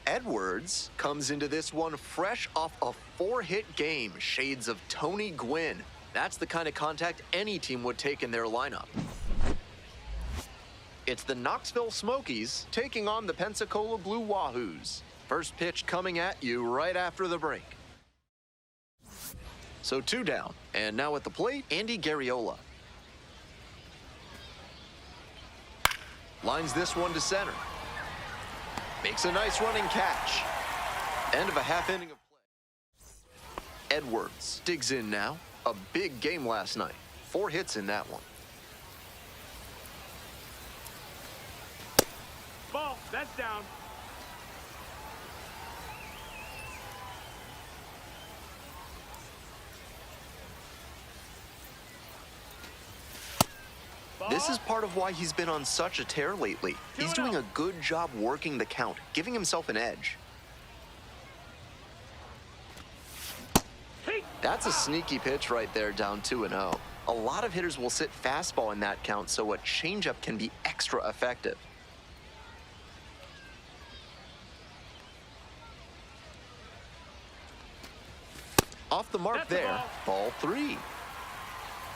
Edwards comes into this one fresh off a 4-hit game, shades of Tony Gwynn. That's the kind of contact any team would take in their lineup. It's the Knoxville Smokies taking on the Pensacola Blue Wahoos. First pitch coming at you right after the break. So 2 down, and now at the plate, Andy Garriola. Lines this one to center. Makes a nice running catch. End of a half inning of play. Edwards digs in now. A big game last night. 4 hits in that one. Ball, that's down. This is part of why he's been on such a tear lately. He's doing a good job working the count, giving himself an edge. That's a sneaky pitch right there, down 2-0. A lot of hitters will sit fastball in that count, so a changeup can be extra effective. Off the mark there, ball 3.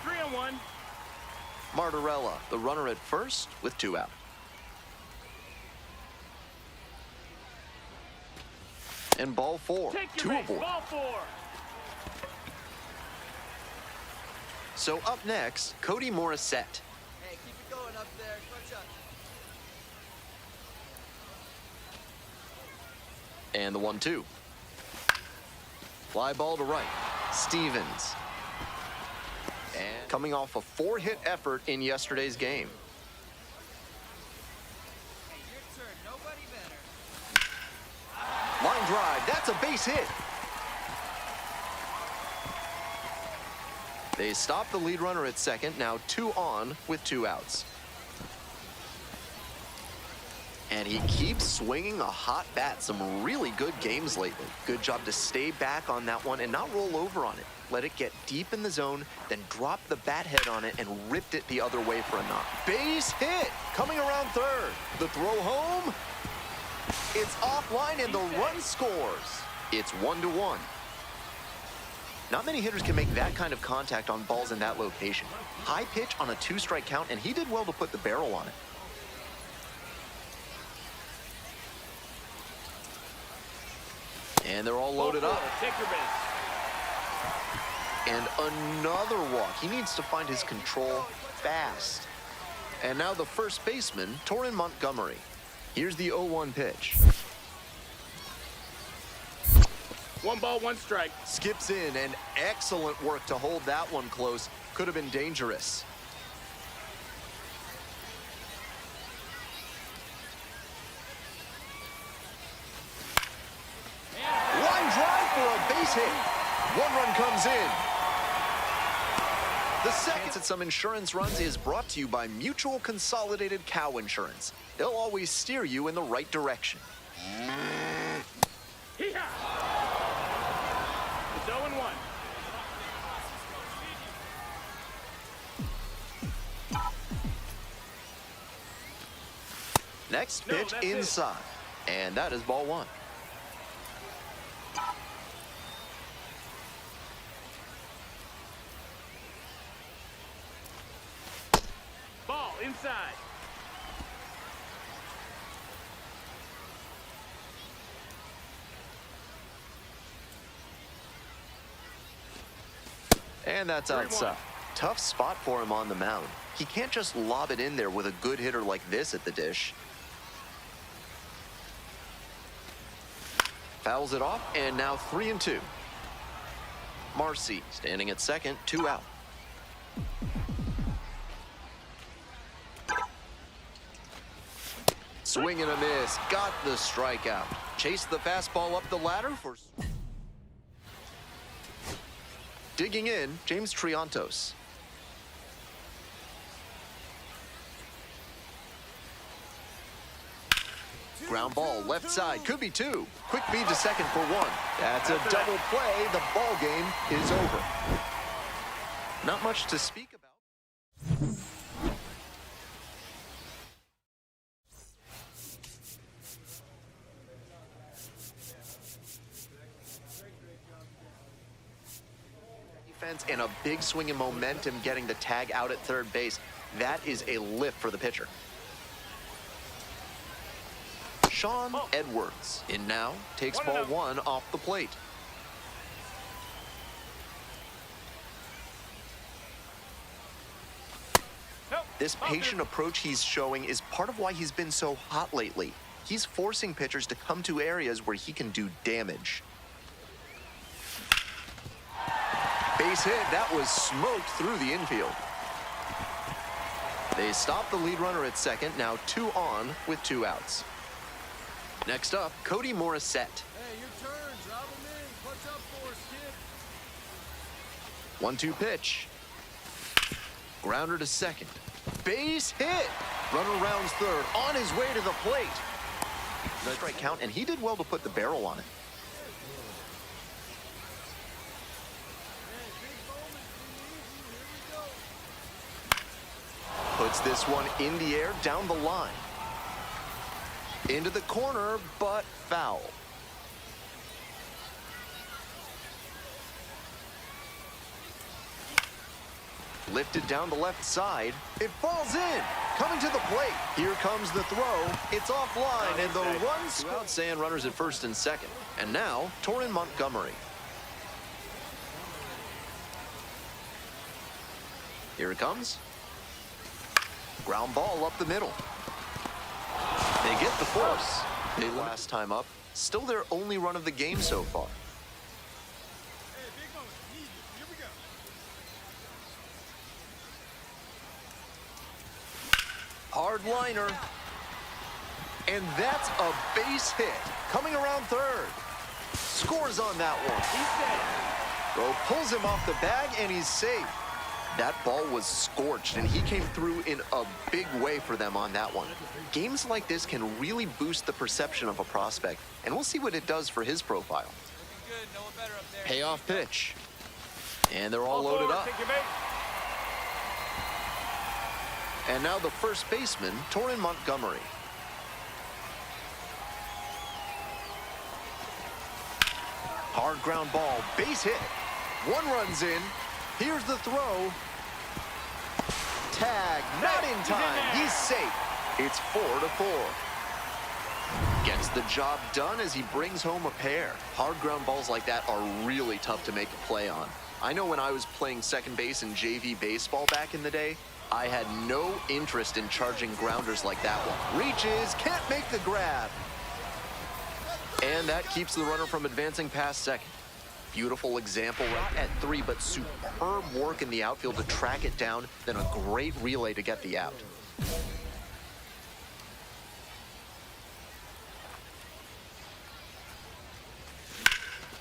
3-1. Martorella, the runner at first with 2 out. And ball 4, 2 aboard. Ball 4. So up next, Cody Morissette. Hey, keep it going up there. Clutch up. And the 1-2. Fly ball to right. Stevens. And coming off a 4-hit effort in yesterday's game. Hey, your turn. Nobody better. Line drive. That's a base hit. They stop the lead runner at second. Now 2 on with 2 outs. And he keeps swinging a hot bat. Some really good games lately. Good job to stay back on that one and not roll over on it. Let it get deep in the zone, then drop the bat head on it and ripped it the other way for a knock. Base hit coming around third. The throw home. It's offline and the run scores. It's 1-1. Not many hitters can make that kind of contact on balls in that location. High pitch on a 2-strike count, and he did well to put the barrel on it. And they're all loaded up. Take your base. And another walk. He needs to find his control fast. And now the first baseman, Torrin Montgomery. Here's the 0-1 pitch. 1 ball, 1 strike. Skips in, and excellent work to hold that one close. Could have been dangerous. Line drive for a base hit. 1 run comes in. The second at some insurance runs is brought to you by Mutual Consolidated Cow Insurance. They'll always steer you in the right direction. It's 0-1. Next pitch inside. And that is ball 1. Ball inside. And that's outside. Tough spot for him on the mound. He can't just lob it in there with a good hitter like this at the dish. Fouls it off, and now 3-2. Marcy standing at second, 2 out. Swing and a miss. Got the strikeout. Chased the fastball up the ladder for... Digging in, James Triantos. Ground ball, left side, could be 2. Quick feed to second for 1. That's a double play. The ball game is over. Not much to speak about. defense and a big swing in momentum getting the tag out at third base. That is a lift for the pitcher. Shawn Edwards in now, takes ball one off the plate. This patient approach he's showing is part of why he's been so hot lately. He's forcing pitchers to come to areas where he can do damage. Base hit, that was smoked through the infield. They stop the lead runner at second, now 2 on with 2 outs. Next up, Cody Morissette. Hey, your turn. Drop him in. Clutch up for us, kid. 1-2 pitch. Grounder to second. Base hit. Runner rounds third, on his way to the plate. No strike count, and he did well to put the barrel on it. Puts this one in the air, down the line. Into the corner, but foul. Lifted down the left side. It falls in. Coming to the plate. Here comes the throw. It's offline, and the run scored. Sand runners at first and second. And now, Torrin Montgomery. Here it comes. Ground ball up the middle. They get the force. They last time up. Still their only run of the game so far. Hey, big moment. Easy. Here we go. Hard liner. And that's a base hit. Coming around third. Scores on that one. He's dead. Throw pulls him off the bag, and he's safe. That ball was scorched, and he came through in a big way for them on that one. Games like this can really boost the perception of a prospect, and we'll see what it does for his profile. Looking good. No one better up there. Payoff pitch. And they're all loaded up. Take your bait. And now the first baseman, Torrin Montgomery. Hard ground ball, base hit. One runs in. Here's the throw. Tag, not in time. He's safe. It's 4-4. Gets the job done as he brings home a pair. Hard ground balls like that are really tough to make a play on. I know when I was playing second base in JV baseball back in the day, I had no interest in charging grounders like that one. Reaches, can't make the grab. And that keeps the runner from advancing past second. Beautiful example right at 3, but superb work in the outfield to track it down, then a great relay to get the out.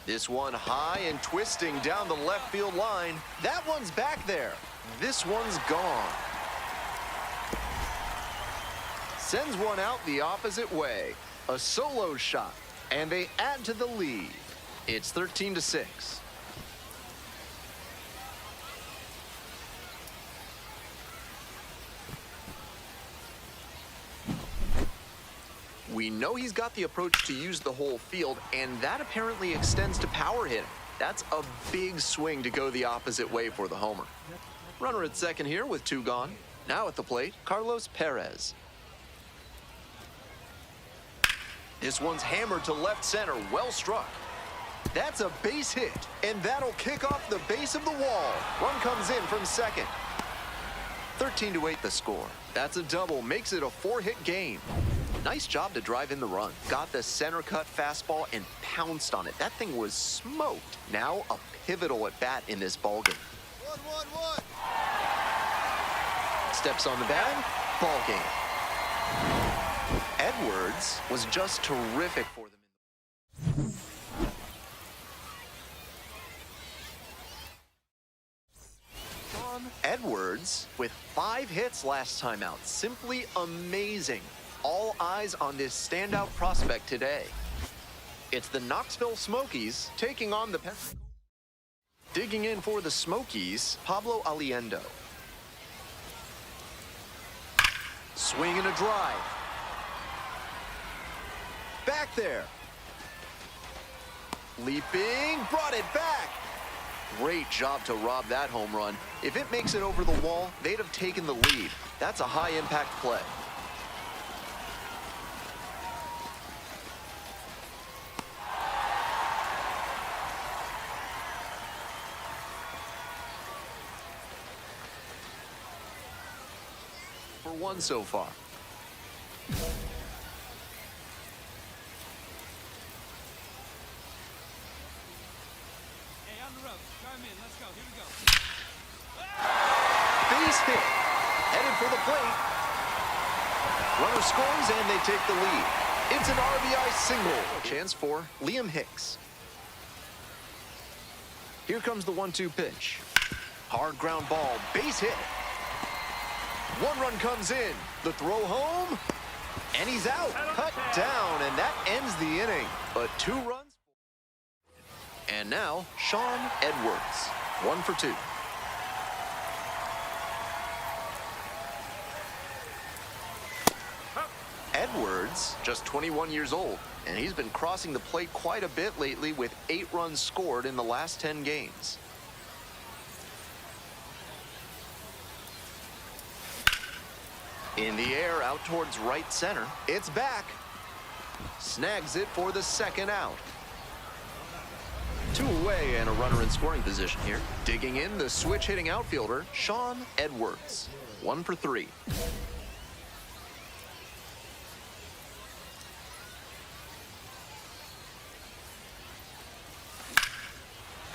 This one high and twisting down the left field line. That one's back there. This one's gone. Sends one out the opposite way. A solo shot, and they add to the lead. It's 13-6. We know he's got the approach to use the whole field, and that apparently extends to power hitting. That's a big swing to go the opposite way for the homer. Runner at second here with 2 gone. Now at the plate, Carlos Perez. This one's hammered to left center, well struck. That's a base hit, and that'll kick off the base of the wall. Run comes in from second. 13-8 the score. That's a double, makes it a 4-hit game. Nice job to drive in the run. Got the center cut fastball and pounced on it. That thing was smoked. Now a pivotal at bat in this ballgame. 1-1-1. Steps on the bag, ball game. Edwards was just terrific for them. Shawn Edwards with 5 hits last time out. Simply amazing. All eyes on this standout prospect today. It's the Knoxville Smokies taking on the Pensacola. Digging in for the Smokies, Pablo Aliendo. Swing and a drive. Back there. Leaping, brought it back. Great job to rob that home run. If it makes it over the wall, they'd have taken the lead. That's a high-impact play. For one so far. Hey, on the ropes. Try him in. Let's go. Here we go. Base hit. Headed for the plate. Runner scores and they take the lead. It's an RBI single. Chance for Liam Hicks. Here comes the 1-2 pitch. Hard ground ball. Base hit. One run comes in. The throw home. And he's out. Cut down. And that ends the inning. But 2 runs. And now, Shawn Edwards. 1 for 2. Edwards, just 21 years old, and he's been crossing the plate quite a bit lately with 8 runs scored in the last 10 games. In the air, out towards right center. It's back. Snags it for the second out. 2 away and a runner in scoring position here. Digging in, the switch-hitting outfielder, Shawn Edwards. 1 for 3.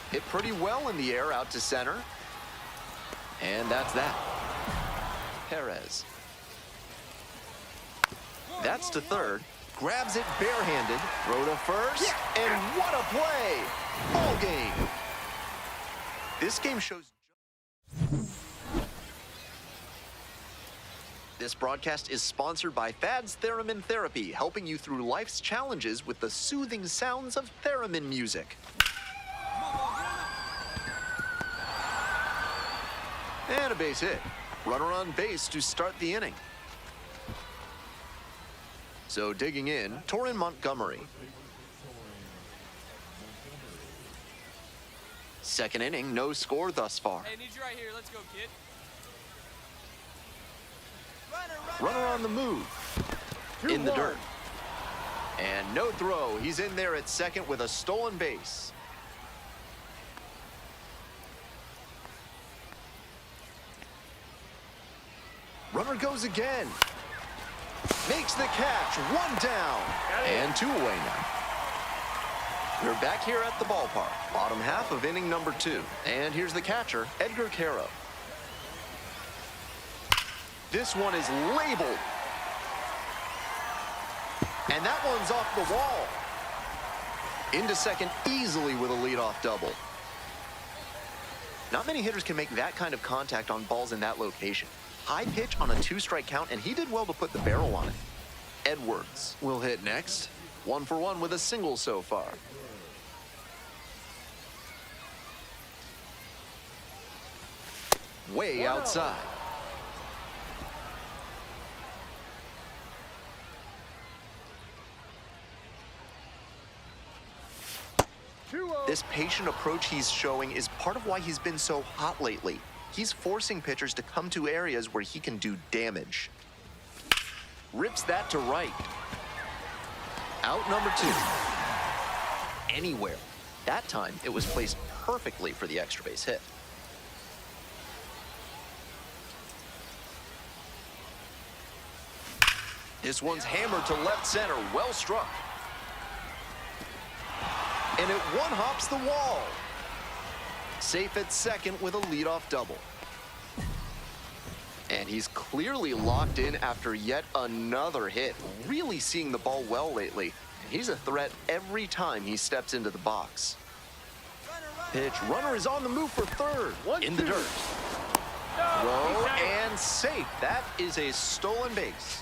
Hit pretty well in the air out to center. And that's that. Perez. That's to third. Grabs it barehanded. Throw to first. And what a play! Ball game. This game shows... This broadcast is sponsored by Fad's Theremin Therapy, helping you through life's challenges with the soothing sounds of theremin music. And a base hit. Runner on base to start the inning. So digging in, Torrin Montgomery. Second inning, no score thus far. Hey, need you right here. Let's go, kid. Runner on the move. In the dirt. And no throw. He's in there at second with a stolen base. Runner goes again. Makes the catch. 1 down. And 2 away now. We're back here at the ballpark. Bottom half of inning number 2. And here's the catcher, Edgar Caro. This one is labeled. And that one's off the wall. Into second easily with a leadoff double. Not many hitters can make that kind of contact on balls in that location. High pitch on a 2-strike count, and he did well to put the barrel on it. Edwards will hit next. 1 for 1 with a single so far. Way outside. This patient approach he's showing is part of why he's been so hot lately. He's forcing pitchers to come to areas where he can do damage. Rips that to right. Out number 2. Anywhere. That time, it was placed perfectly for the extra base hit. This one's hammered to left center. Well struck. And it one-hops the wall. Safe at second with a leadoff double. And he's clearly locked in after yet another hit. Really seeing the ball well lately. And he's a threat every time he steps into the box. Pitch. Runner is on the move for third. In the dirt. Throw and safe. That is a stolen base.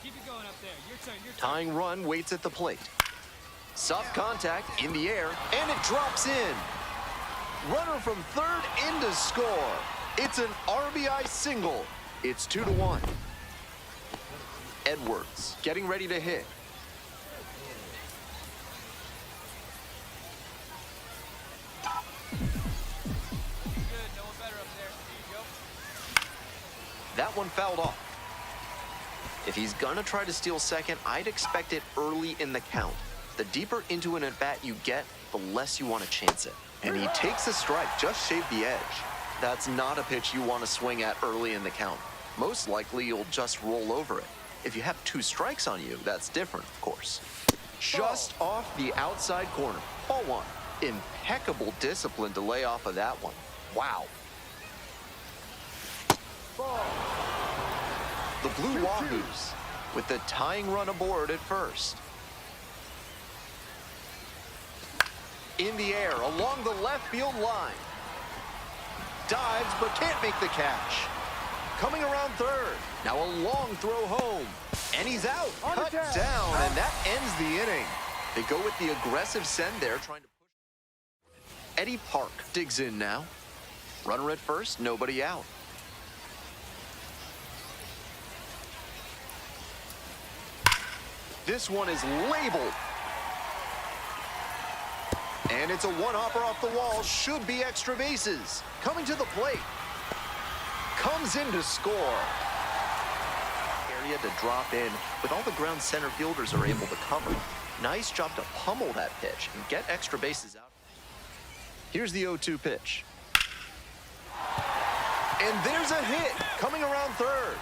Keep it going up there. Your turn, your turn. Tying run waits at the plate. Soft contact in the air, and it drops in. Runner from third in to score. It's an RBI single. It's 2-1. Edwards getting ready to hit. Good, no one better up there. Here you go. That one fouled off. If he's gonna try to steal second, I'd expect it early in the count. The deeper into an at-bat you get, the less you want to chance it. And he takes a strike, just shaved the edge. That's not a pitch you want to swing at early in the count. Most likely you'll just roll over it. If you have 2 strikes on you, that's different, of course. Just off the outside corner. Ball 1. Impeccable discipline to lay off of that one. Wow. The Blue Wahoos with the tying run aboard at first. In the air along the left field line. Dives but can't make the catch. Coming around third. Now a long throw home. And he's out. Cut down. And that ends the inning. They go with the aggressive send there, trying to push. Eddie Park digs in now. Runner at first, nobody out. This one is labeled. And it's a one-hopper off the wall. Should be extra bases. Coming to the plate. Comes in to score. Area to drop in, with all the ground center fielders are able to cover. Nice job to pummel that pitch and get extra bases out. Here's the 0-2 pitch. And there's a hit coming around third.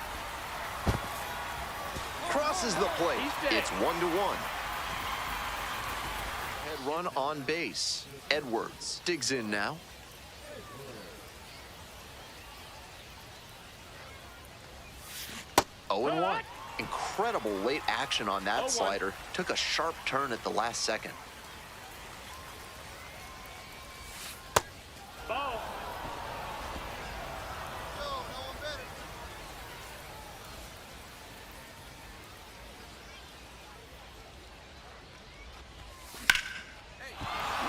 Crosses the plate. It's 1-1. Head run on base. Edwards digs in now. Oh, and 1. Incredible late action on that slider. Took a sharp turn at the last second. Ball. Go, no one better.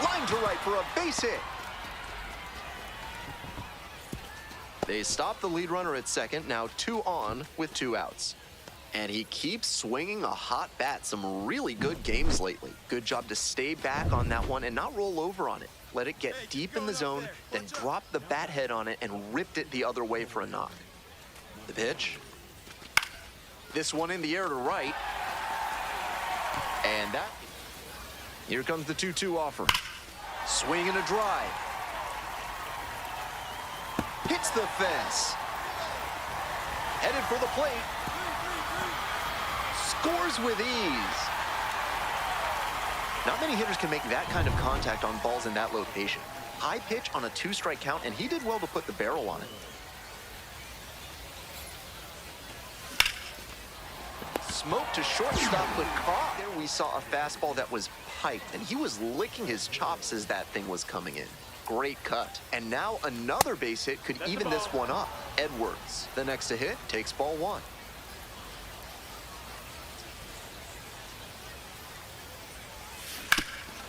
Line to right for a base hit. They stop the lead runner at second, now 2 on with 2 outs. And he keeps swinging a hot bat. Some really good games lately. Good job to stay back on that one and not roll over on it. Let it get deep in the zone, then drop the bat head on it and ripped it the other way for a knock. The pitch. This one in the air to right. And that. Here comes the 2-2 offer. Swing and a drive. Hits the fence. Headed for the plate. Scores with ease. Not many hitters can make that kind of contact on balls in that location. High pitch on a 2-strike count, and he did well to put the barrel on it. Smoke to shortstop, but caught. There we saw a fastball that was piped, and he was licking his chops as that thing was coming in. Great cut. And now another base hit could even this one up. Edwards, the next to hit, takes ball 1.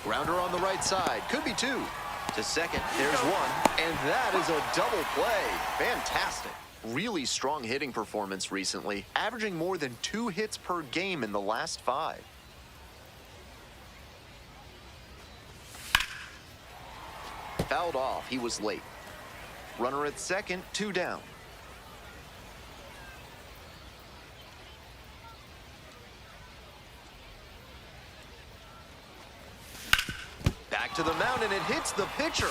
Grounder on the right side, could be 2. To second, there's 1, and that is a double play. Fantastic. Really strong hitting performance recently, averaging more than 2 hits per game in the last 5. Fouled off, he was late. Runner at second, 2 down. Back to the mound, and it hits the pitcher.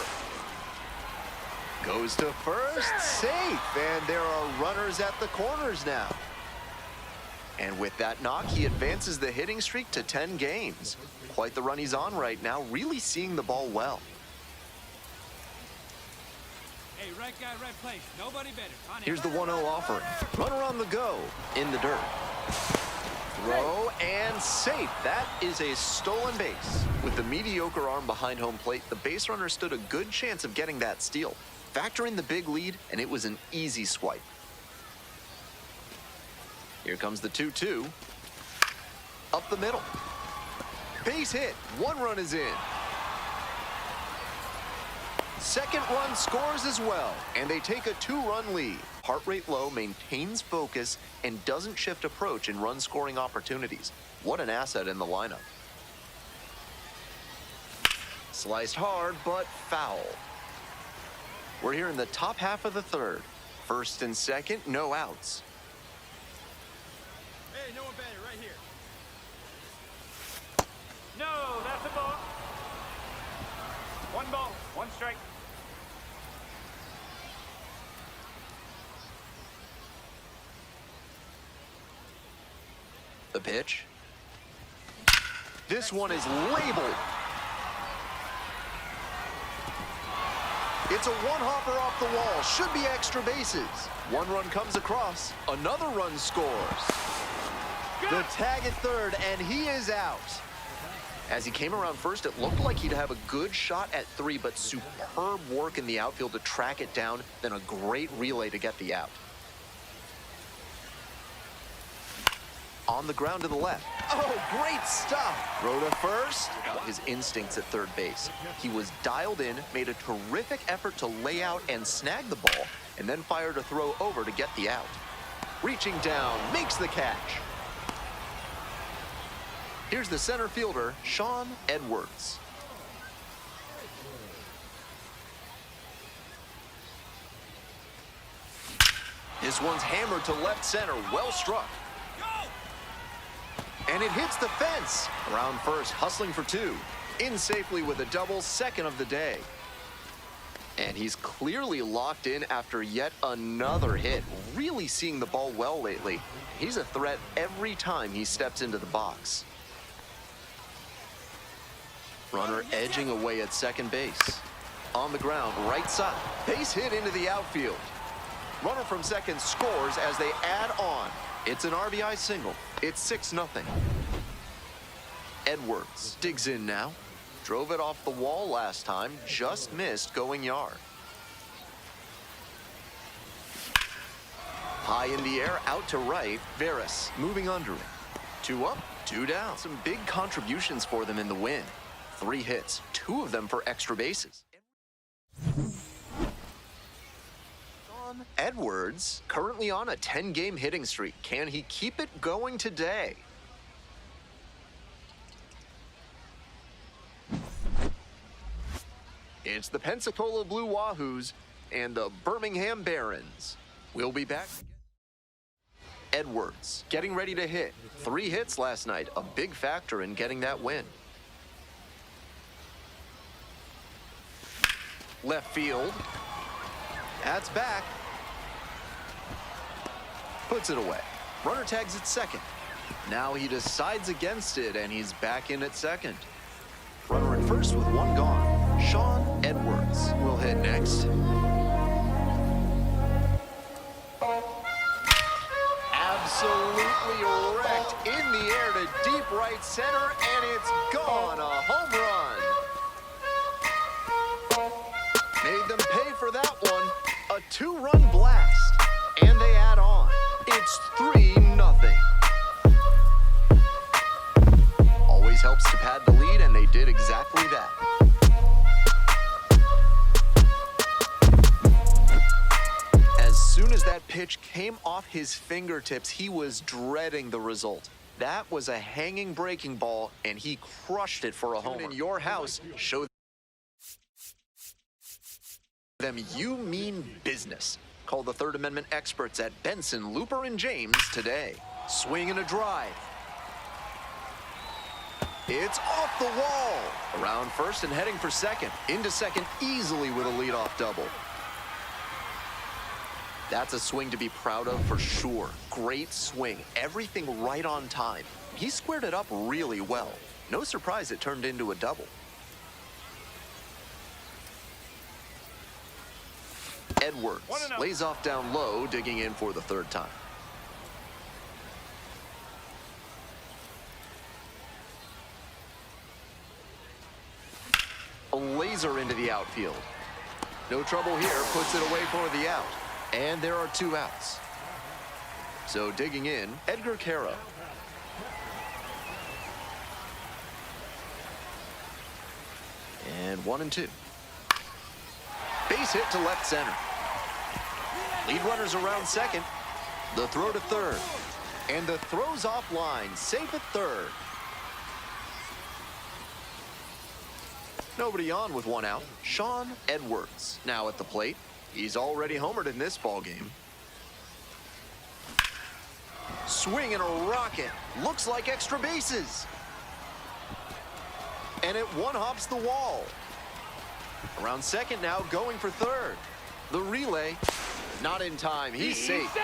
Goes to first, safe, and there are runners at the corners now. And with that knock, he advances the hitting streak to 10 games. Quite the run he's on right now, really seeing the ball well. Hey, right guy, right place. Nobody better. On Here's the 1-0 offering. Runner on the go, in the dirt. Throw and safe. That is a stolen base. With the mediocre arm behind home plate, the base runner stood a good chance of getting that steal. Factor in the big lead, and it was an easy swipe. Here comes the 2-2. Up the middle. Base hit. 1 run is in. Second run scores as well, and they take a 2-run lead. Heart rate low, maintains focus, and doesn't shift approach in run-scoring opportunities. What an asset in the lineup. Sliced hard, but foul. We're here in the top half of the third. First and second, no outs. Hey, no one better, right here. No, that's a ball. One ball, one strike. The pitch. This one is labeled. It's a one-hopper off the wall. Should be extra bases. One run comes across. Another run scores. The tag at third, and he is out. As he came around first, it looked like he'd have a good shot at three, but superb work in the outfield to track it down, then a great relay to get the out. On the ground to the left. Oh, great stop. Throw to first. His instincts at third base. He was dialed in, made a terrific effort to lay out and snag the ball, and then fired a throw over to get the out. Reaching down, makes the catch. Here's the center fielder, Shawn Edwards. This one's hammered to left center, well struck. And it hits the fence. Around first, hustling for two. In safely with a double, second of the day. And he's clearly locked in after yet another hit. Really seeing the ball well lately. He's a threat every time he steps into the box. Runner edging away at second base. On the ground, right side. Base hit into the outfield. Runner from second scores as they add on. It's an RBI single. It's 6-0. Edwards digs in now. Drove it off the wall last time. Just missed going yard. High in the air, out to right. Veras moving under it. 2 up, 2 down. Some big contributions for them in the win. 3 hits, 2 of them for extra bases. Edwards, currently on a 10-game hitting streak. Can he keep it going today? It's the Pensacola Blue Wahoos and the Birmingham Barons. We'll be back. Edwards getting ready to hit. 3 hits last night, a big factor in getting that win. Left field. That's back. Puts it away. Runner tags at second. Now he decides against it, and he's back in at second. Runner at first with 1 gone. Shawn Edwards will hit next. Absolutely wrecked in the air to deep right center, and it's gone. A home run. Made them pay for that one. A 2-run blast, and they add on. It's 3-0. Always helps to pad the lead, and they did exactly that. As soon as that pitch came off his fingertips, he was dreading the result. That was a hanging breaking ball, and he crushed it for a homer. In your house, show them you mean business. Call the Third Amendment experts at Benson, Looper, and James today. Swing and a drive. It's off the wall. Around first and heading for second. Into second easily with a leadoff double. That's a swing to be proud of for sure. Great swing. Everything right on time. He squared it up really well. No surprise it turned into a double. Edwards lays off down low, digging in for the 3rd time. A laser into the outfield. No trouble here, puts it away for the out. And there are 2 outs. So digging in, Edgar Caro. And 1 and 2. Base hit to left center. Lead runners around second. The throw to third. And the throw's offline, safe at third. Nobody on with one out. Shawn Edwards now at the plate. He's already homered in this ball game. Swing and a rocket. Looks like extra bases. And it one-hops the wall. Around second now, going for third. The relay, not in time. He's safe.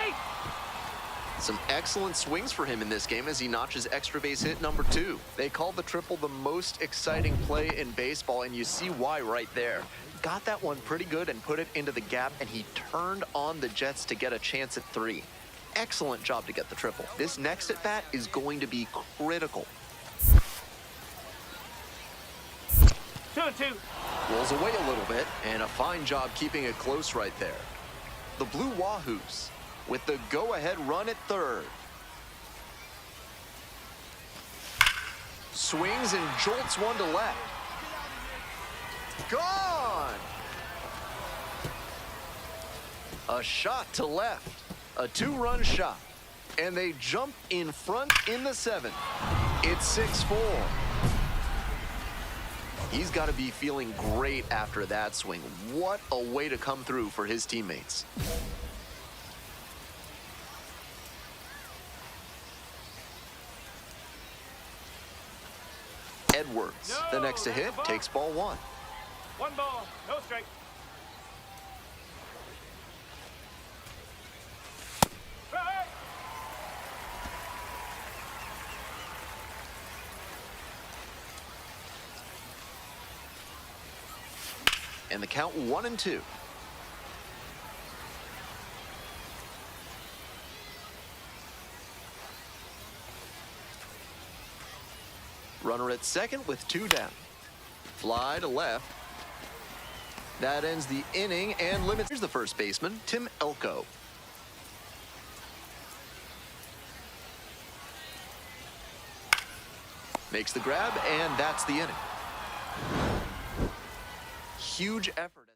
Some excellent swings for him in this game as he notches extra base hit number 2. They call the triple the most exciting play in baseball, and you see why right there. Got that one pretty good and put it into the gap, and he turned on the Jets to get a chance at 3. Excellent job to get the triple. This next at bat is going to be critical. 2-2. Rolls away a little bit, and a fine job keeping it close right there. The Blue Wahoos with the go-ahead run at third. Swings and jolts one to left. Gone! A shot to left. A 2-run shot. And they jump in front in the 7th. It's 6-4. He's got to be feeling great after that swing. What a way to come through for his teammates. Edwards, the next to hit, takes ball 1. 1 ball, no strike. Strike! And the count 1-2. Runner at second with 2 down. Fly to left. That ends the inning and limits. Here's the first baseman, Tim Elko. Makes the grab, and that's the inning. Huge effort.